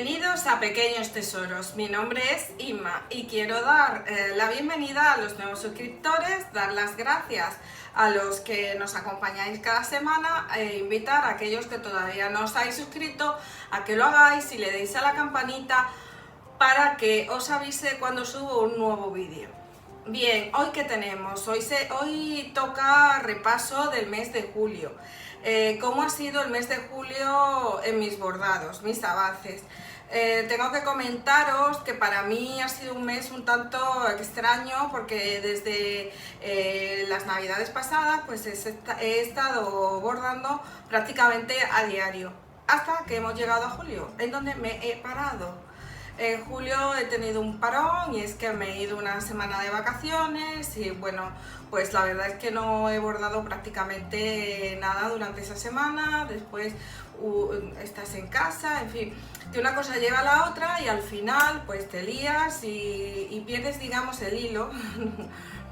Bienvenidos a Pequeños Tesoros. Mi nombre es Inma y quiero dar la bienvenida a los nuevos suscriptores, dar las gracias a los que nos acompañáis cada semana e invitar a aquellos que todavía no os habéis suscrito a que lo hagáis y le deis a la campanita para que os avise cuando subo un nuevo vídeo. Bien, ¿hoy qué tenemos? Hoy toca repaso del mes de julio. ¿Cómo ha sido el mes de julio en mis bordados, mis avances? Tengo que comentaros que para mí ha sido un mes un tanto extraño porque desde las navidades pasadas pues he estado bordando prácticamente a diario hasta que hemos llegado a julio, en donde me he parado. En julio he tenido un parón y es que me he ido una semana de vacaciones y bueno, pues la verdad es que no he bordado prácticamente nada durante esa semana. Después estás en casa, en fin, que una cosa lleva a la otra y al final pues te lías y pierdes, digamos, el hilo.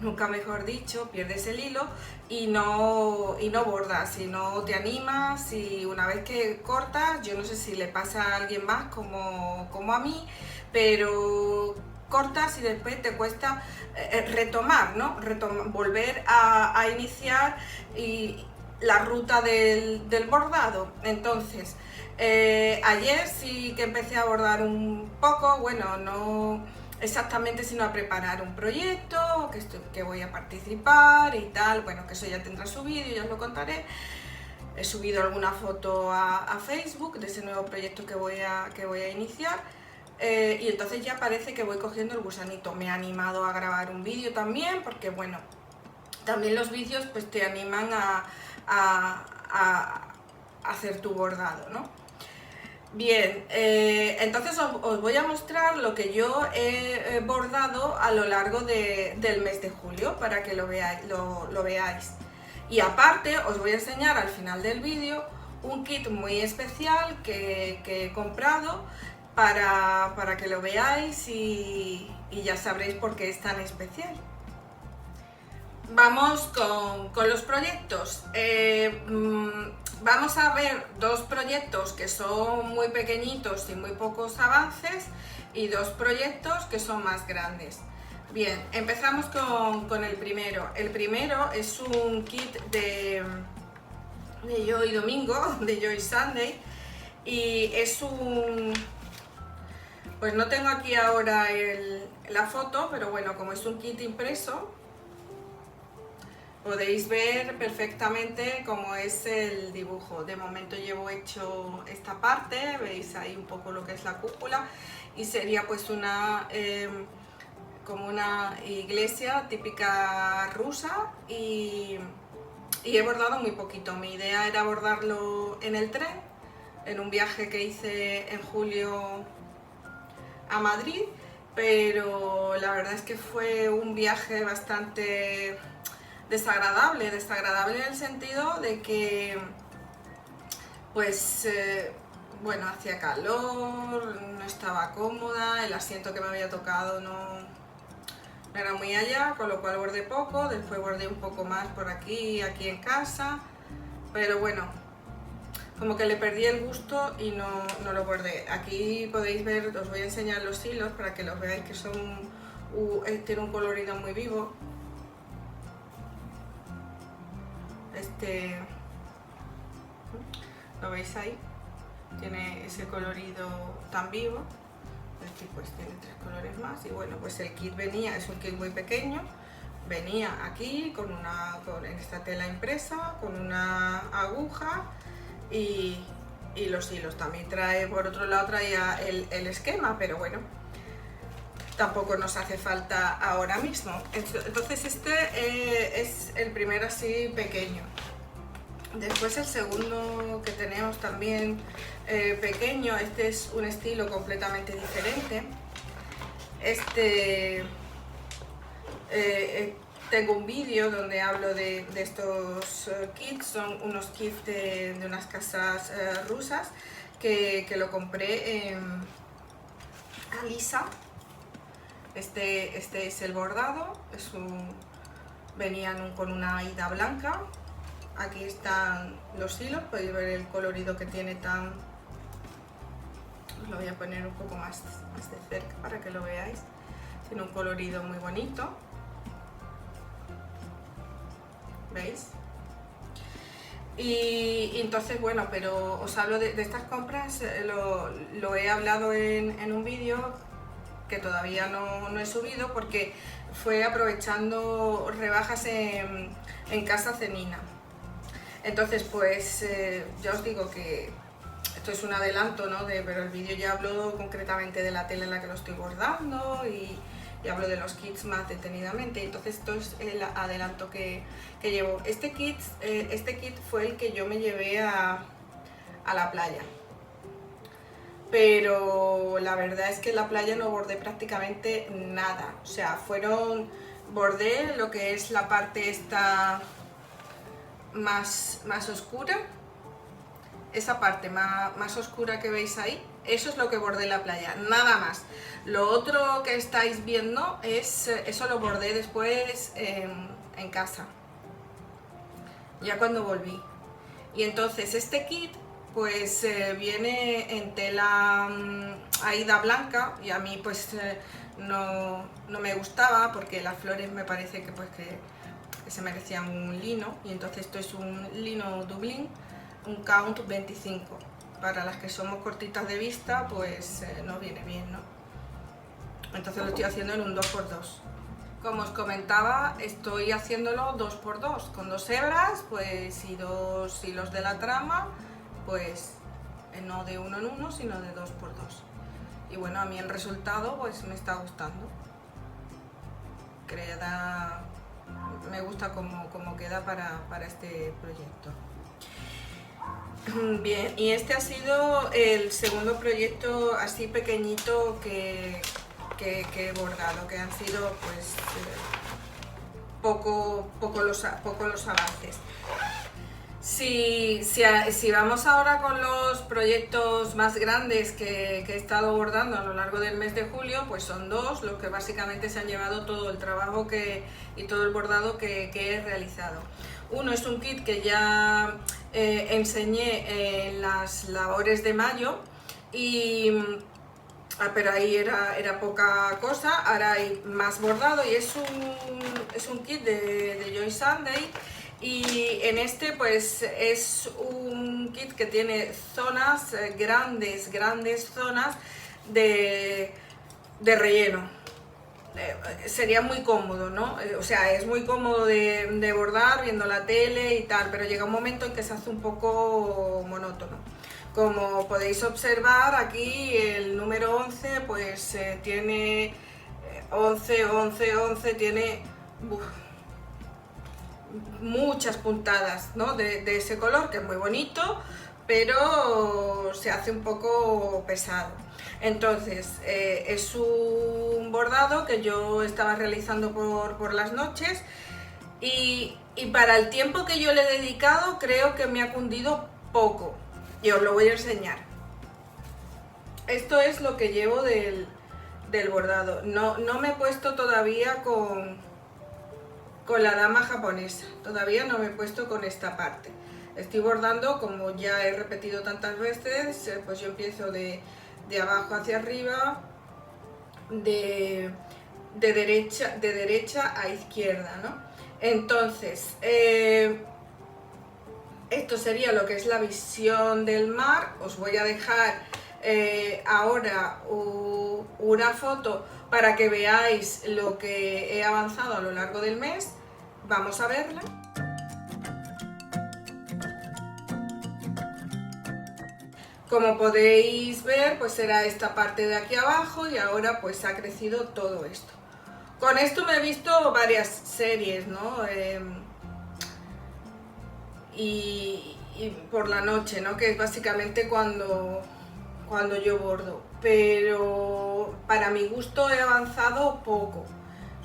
Nunca mejor dicho, pierdes el hilo y no bordas, y no te animas, y una vez que cortas, yo no sé si le pasa a alguien más como a mí, pero cortas y después te cuesta retomar, ¿no? Volver a iniciar la ruta del bordado. Entonces, ayer sí que empecé a bordar un poco, bueno, no exactamente, sino a preparar un proyecto que voy a participar y tal. Bueno, que eso ya tendrá su vídeo, ya os lo contaré. He subido alguna foto a Facebook de ese nuevo proyecto que voy a iniciar, y entonces ya parece que voy cogiendo el gusanito. Me he animado a grabar un vídeo también, porque bueno, también los vídeos pues te animan a hacer tu bordado, ¿no? Bien, entonces os voy a mostrar lo que yo he bordado a lo largo del mes de julio para que lo veáis. Y aparte os voy a enseñar al final del vídeo un kit muy especial que he comprado para que lo veáis y ya sabréis por qué es tan especial. Vamos con los proyectos. Vamos a ver dos proyectos que son muy pequeñitos y muy pocos avances, y dos proyectos que son más grandes. Bien, empezamos con el primero. El primero es un kit de Joy Domingo, de Joy Sunday, y es un... Pues no tengo aquí ahora la foto, pero bueno, como es un kit impreso, podéis ver perfectamente cómo es el dibujo. De momento llevo hecho esta parte, veis ahí un poco lo que es la cúpula, y sería pues como una iglesia típica rusa, y he bordado muy poquito. Mi idea era bordarlo en el tren, en un viaje que hice en julio a Madrid, pero la verdad es que fue un viaje bastante desagradable en el sentido de que pues bueno, hacía calor, no estaba cómoda, el asiento que me había tocado no era muy allá, con lo cual bordé poco. Después bordé un poco más por aquí en casa, pero bueno, como que le perdí el gusto y no lo bordé. Aquí podéis ver, os voy a enseñar los hilos para que los veáis, que son tiene un colorido muy vivo. ¿Lo veis ahí? Tiene ese colorido tan vivo. Este pues tiene 3 colores más. Y bueno, pues el kit venía, es un kit muy pequeño, venía aquí con esta tela impresa, con una aguja y los hilos. También trae, por otro lado traía el esquema, pero bueno, tampoco nos hace falta ahora mismo. Entonces este es el primero así pequeño. Después el segundo que tenemos también pequeño. Este es un estilo completamente diferente. Tengo un vídeo donde hablo de estos kits. Son unos kits de unas casas rusas que lo compré en Alisa. Este es el bordado, venían con una ida blanca. Aquí están los hilos, podéis ver el colorido que tiene tan Os lo voy a poner un poco más de cerca para que lo veáis. Tiene un colorido muy bonito. ¿Veis? Y entonces, bueno, pero os hablo de estas compras, lo he hablado en un vídeo que todavía no he subido porque fue aprovechando rebajas en Casa Cenina. Entonces, pues ya os digo que esto es un adelanto, ¿no? Pero el vídeo ya hablo concretamente de la tela en la que lo estoy bordando y hablo de los kits más detenidamente. Entonces esto es el adelanto que llevo. Este kit fue el que yo me llevé a la playa. Pero la verdad es que en la playa no bordé prácticamente nada. O sea, bordé lo que es la parte esta más oscura. Esa parte más oscura que veis ahí, eso es lo que bordé en la playa, nada más. Lo otro que estáis viendo, eso lo bordé después en casa, ya cuando volví. Y entonces este kit pues viene en tela aída blanca y a mí pues no me gustaba porque las flores me parece que se merecían un lino, y entonces esto es un lino Dublín, un count 25. Para las que somos cortitas de vista pues nos viene bien, ¿no? Entonces lo estoy haciendo en un 2×2. Como os comentaba, estoy haciéndolo 2×2, con 2 hebras pues, y 2 hilos de la trama, pues no de 1 en 1, sino de 2×2. Y bueno, a mí el resultado pues me está gustando. Me gusta cómo queda para este proyecto. Bien, y este ha sido el segundo proyecto así pequeñito que he bordado, que han sido pues poco los avances. Si vamos ahora con los proyectos más grandes que he estado bordando a lo largo del mes de julio, pues son 2 los que básicamente se han llevado todo el trabajo y todo el bordado que he realizado. Uno es un kit que ya enseñé en las labores de mayo, pero ahí era poca cosa. Ahora hay más bordado y es un kit de Joy Sunday. Y en este pues es un kit que tiene zonas, grandes zonas de relleno. Sería muy cómodo, ¿no? O sea, es muy cómodo de bordar viendo la tele y tal, pero llega un momento en que se hace un poco monótono. Como podéis observar aquí, el número 11 pues tiene 11, tiene muchas puntadas, ¿no? de ese color, que es muy bonito, pero se hace un poco pesado. Entonces es un bordado que yo estaba realizando por las noches y para el tiempo que yo le he dedicado creo que me ha cundido poco, y os lo voy a enseñar. Esto es lo que llevo del bordado. No me he puesto todavía con la dama japonesa, todavía no me he puesto con esta parte. Estoy bordando, como ya he repetido tantas veces, pues yo empiezo de abajo hacia arriba, de derecha a izquierda, ¿no? Entonces, esto sería lo que es la visión del mar. Os voy a dejar ahora una foto para que veáis lo que he avanzado a lo largo del mes. Vamos a verla. Como podéis ver, pues era esta parte de aquí abajo y ahora pues ha crecido todo esto. Con esto me he visto varias series, ¿no? Y por la noche, ¿no? Que es básicamente cuando yo bordo. Pero para mi gusto he avanzado poco.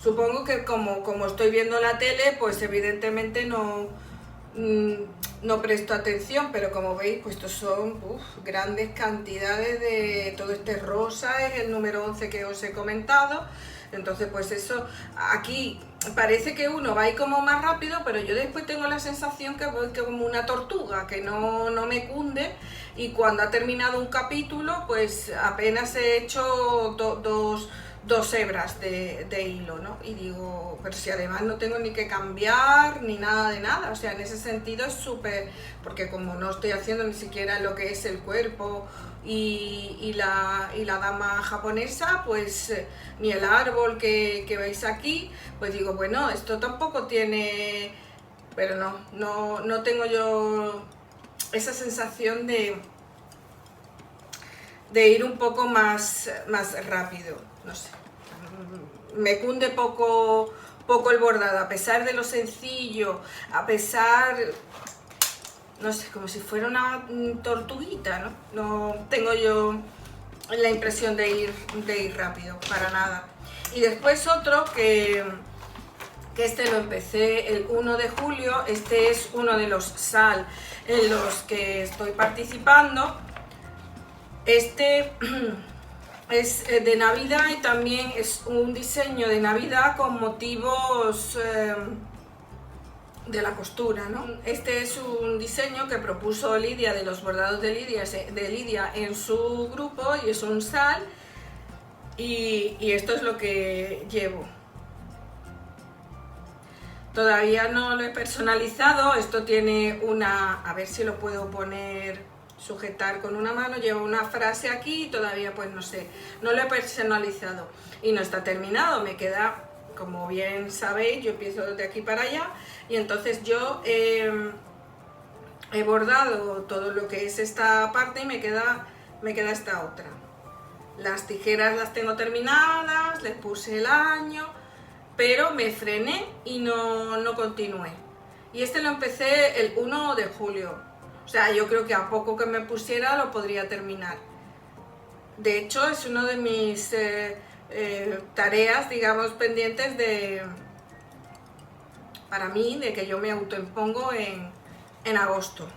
Supongo que como estoy viendo la tele, pues evidentemente no presto atención, pero como veis, pues estos son grandes cantidades de todo este rosa, es el número 11 que os he comentado. Entonces pues eso, aquí parece que uno va ahí como más rápido, pero yo después tengo la sensación que voy como una tortuga, que no me cunde, y cuando ha terminado un capítulo, pues apenas he hecho dos hebras de hilo, ¿no? Y digo, pero si además no tengo ni que cambiar ni nada de nada, o sea, en ese sentido es súper, porque como no estoy haciendo ni siquiera lo que es el cuerpo y la dama japonesa, pues ni el árbol que veis aquí, pues digo, bueno, esto tampoco tiene, pero no tengo yo esa sensación de ir un poco más rápido, no sé, me cunde poco el bordado, a pesar de lo sencillo, a pesar, no sé, como si fuera una tortuguita, ¿no? No tengo yo la impresión de ir rápido, para nada. Y después otro que este lo empecé el 1 de julio, este es uno de los SAL en los que estoy participando. Este es de Navidad y también es un diseño de Navidad con motivos de la costura, ¿no? Este es un diseño que propuso Lidia de los bordados de Lidia en su grupo y es un SAL y esto es lo que llevo. Todavía no lo he personalizado, esto tiene una, a ver si lo puedo poner, sujetar con una mano, lleva una frase aquí y todavía pues no sé, no lo he personalizado y no está terminado, me queda, como bien sabéis, yo empiezo de aquí para allá y entonces yo he bordado todo lo que es esta parte y me queda esta otra. Las tijeras las tengo terminadas, les puse el año, pero me frené y no continué. Y este lo empecé el 1 de julio. O sea, yo creo que a poco que me pusiera lo podría terminar. De hecho, es uno de mis tareas, digamos, pendientes para mí, de que yo me autoimpongo en agosto.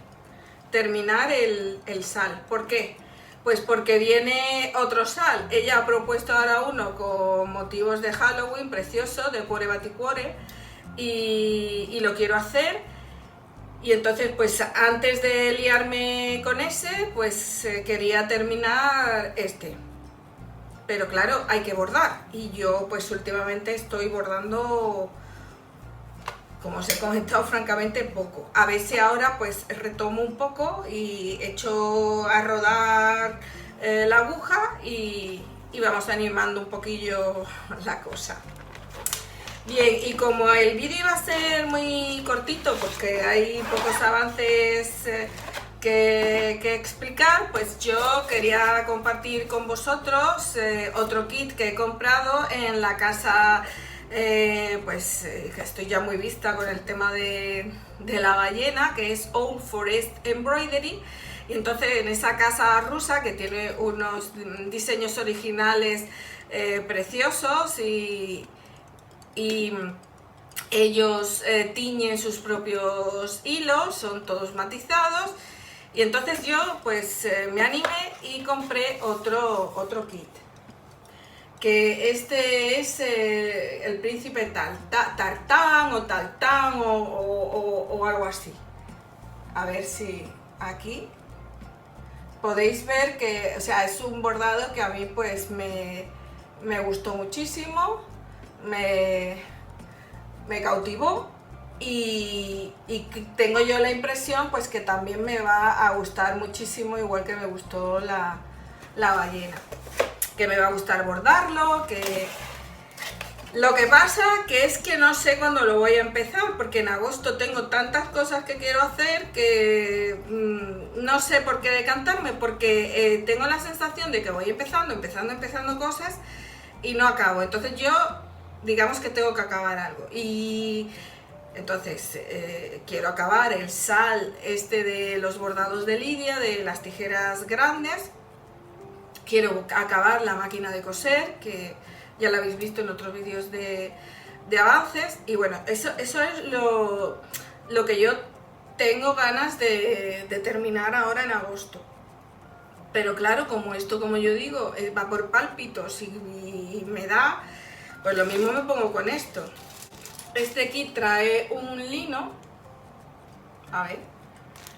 Terminar el SAL. ¿Por qué? Pues porque viene otro SAL. Ella ha propuesto ahora uno con motivos de Halloween, precioso, de cuore baticuore, y lo quiero hacer. Y entonces, pues antes de liarme con ese, pues quería terminar este. Pero claro, hay que bordar. Y yo, pues últimamente estoy bordando, como os he comentado, francamente poco. A ver si ahora pues retomo un poco y echo a rodar la aguja y vamos animando un poquillo la cosa. Bien, y como el vídeo iba a ser muy cortito porque hay pocos avances que explicar, pues yo quería compartir con vosotros otro kit que he comprado en la casa, que estoy ya muy vista con el tema de la ballena, que es Old Forest Embroidery. Y entonces en esa casa rusa que tiene unos diseños originales preciosos y ellos tiñen sus propios hilos, son todos matizados, y entonces yo pues me animé y compré otro kit, que este es el príncipe tartán o taltán o algo así. A ver si aquí podéis ver que, o sea, es un bordado que a mí pues me gustó muchísimo, me cautivó y tengo yo la impresión pues que también me va a gustar muchísimo, igual que me gustó la ballena, que me va a gustar bordarlo, que lo que pasa que es que no sé cuándo lo voy a empezar, porque en agosto tengo tantas cosas que quiero hacer que no sé por qué decantarme, porque tengo la sensación de que voy empezando cosas y no acabo. Entonces yo, digamos que tengo que acabar algo. Y entonces quiero acabar el SAL este de los bordados de Lidia, de las tijeras grandes. Quiero acabar la máquina de coser, que ya la habéis visto en otros vídeos de avances. Y bueno, eso es lo que yo tengo ganas de terminar ahora en agosto. Pero claro, como esto, como yo digo, va por pálpitos y me da, pues lo mismo me pongo con esto. Este kit trae un lino, a ver,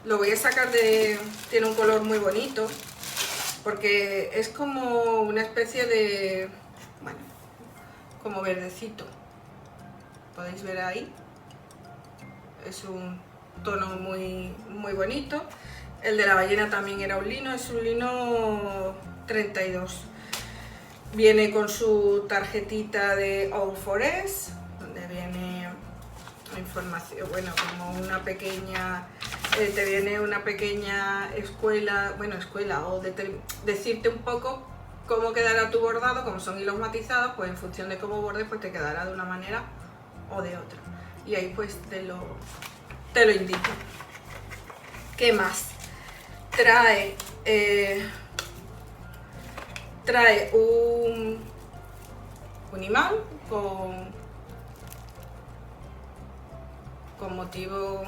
lo voy a sacar de... tiene un color muy bonito, porque es como una especie de... bueno, como verdecito, podéis ver ahí, es un tono muy bonito. El de la ballena también era un lino, es un lino 32. Viene con su tarjetita de All Forest, donde viene información, bueno, como una pequeña, te viene una pequeña escuela, bueno, escuela, o decirte un poco cómo quedará tu bordado, como son hilos matizados, pues en función de cómo bordes, pues te quedará de una manera o de otra. Y ahí pues te lo indico. ¿Qué más? Trae un imán con motivo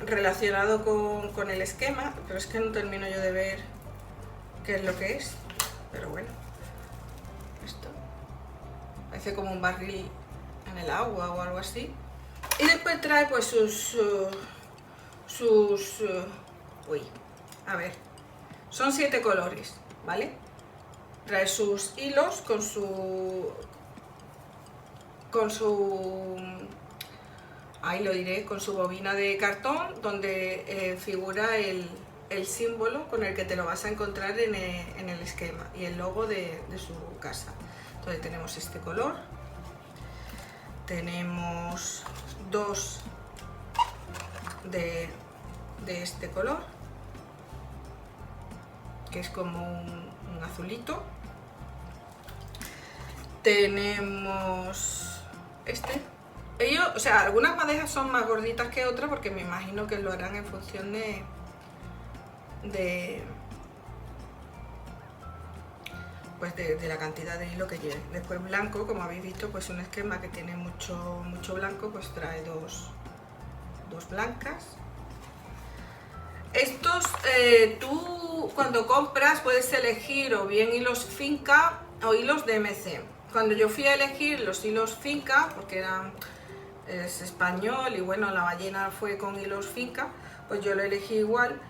relacionado con el esquema, pero es que no termino yo de ver qué es lo que es, pero bueno, esto parece como un barril en el agua o algo así. Y después trae pues uy, a ver, son 7 colores, ¿vale? Trae sus hilos con su ahí lo diré, con su bobina de cartón, donde figura el símbolo con el que te lo vas a encontrar en el esquema y el logo de su casa. Entonces tenemos este color, tenemos 2 de este color, que es como un azulito. Tenemos este. Ellos, o sea, algunas madejas son más gorditas que otras porque me imagino que lo harán en función pues de la cantidad de hilo que lleve. Después blanco, como habéis visto, pues un esquema que tiene mucho blanco, pues trae dos blancas. Estos, tú cuando compras puedes elegir o bien hilos Finca o hilos DMC. Cuando yo fui a elegir los hilos Finca, porque es español y bueno, la ballena fue con hilos Finca, pues yo lo elegí igual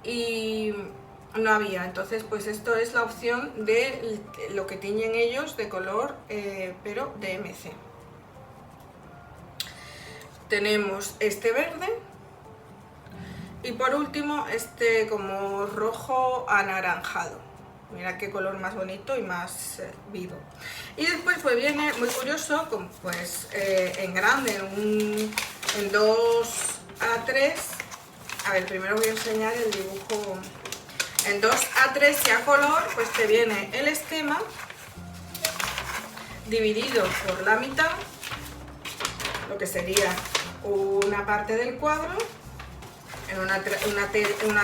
y no había. Entonces pues esto es la opción de lo que tiñen ellos de color, pero DMC. Tenemos este verde y por último este como rojo anaranjado. Mira qué color más bonito y más vivo. Y después pues viene muy curioso, pues en grande, en 2A3. A ver, primero voy a enseñar el dibujo. En 2A3 y a color, pues te viene el esquema dividido por la mitad, lo que sería una parte del cuadro, en una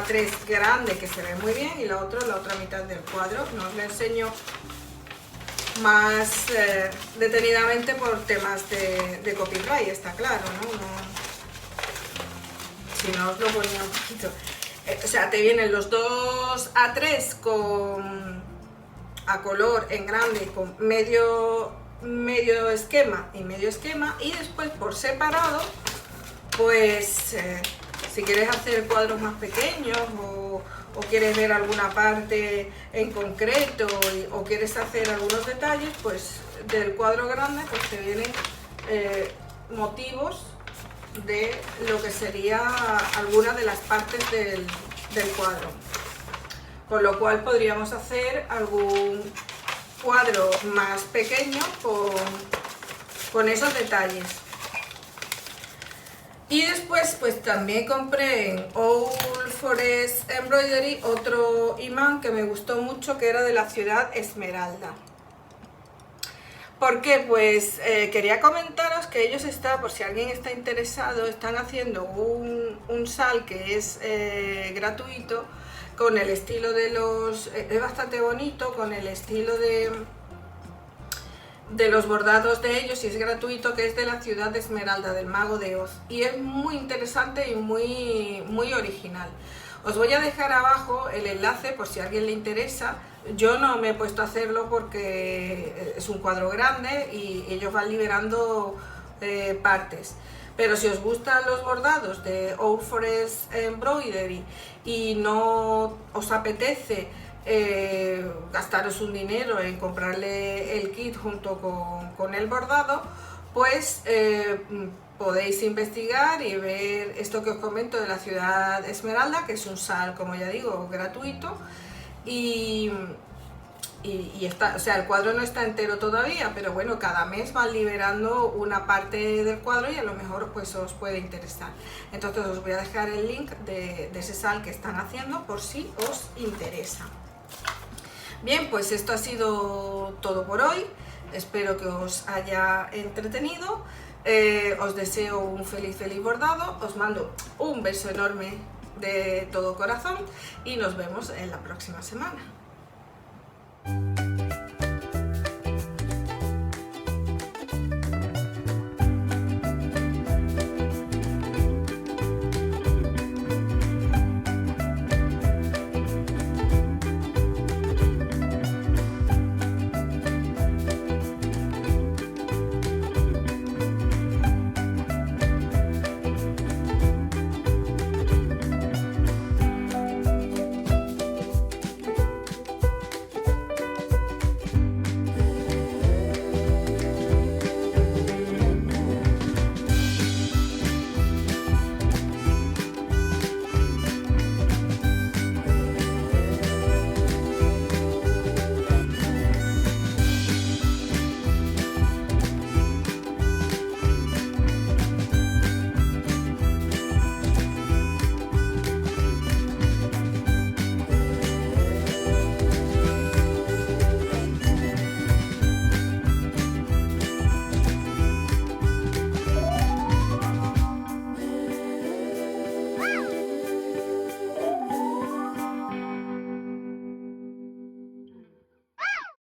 3 grande que se ve muy bien y la otra mitad del cuadro. No os lo enseño más detenidamente por temas de copyright, está claro, ¿no? Si no os lo ponía un poquito. O sea, te vienen los 2A3 a color en grande con medio esquema y medio esquema, y después por separado, pues si quieres hacer cuadros más pequeños o quieres ver alguna parte en concreto o quieres hacer algunos detalles, pues del cuadro grande pues te vienen motivos de lo que sería alguna de las partes del cuadro, con lo cual podríamos hacer algún cuadro más pequeño con esos detalles. Y después pues también compré en All Forest Embroidery otro imán que me gustó mucho, que era de la ciudad Esmeralda. ¿Por qué? Pues quería comentaros que ellos por si alguien está interesado, están haciendo un sal que es gratuito, con el estilo de es bastante bonito, con el estilo de los bordados de ellos, y es gratuito, que es de la ciudad de Esmeralda, del Mago de Oz, y es muy interesante y muy original. Os voy a dejar abajo el enlace por si a alguien le interesa. Yo no me he puesto a hacerlo porque es un cuadro grande y ellos van liberando partes. Pero si os gustan los bordados de Old Forest Embroidery y no os apetece gastaros un dinero en comprarle el kit junto con el bordado, pues podéis investigar y ver esto que os comento de la ciudad Esmeralda, que es un sal, como ya digo, gratuito. Y está, o sea, el cuadro no está entero todavía, pero bueno, cada mes van liberando una parte del cuadro y a lo mejor pues os puede interesar. Entonces os voy a dejar el link de ese sal que están haciendo por si os interesa. Bien, pues esto ha sido todo por hoy. Espero que os haya entretenido. Os deseo un feliz bordado. Os mando un beso enorme de todo corazón y nos vemos en la próxima semana.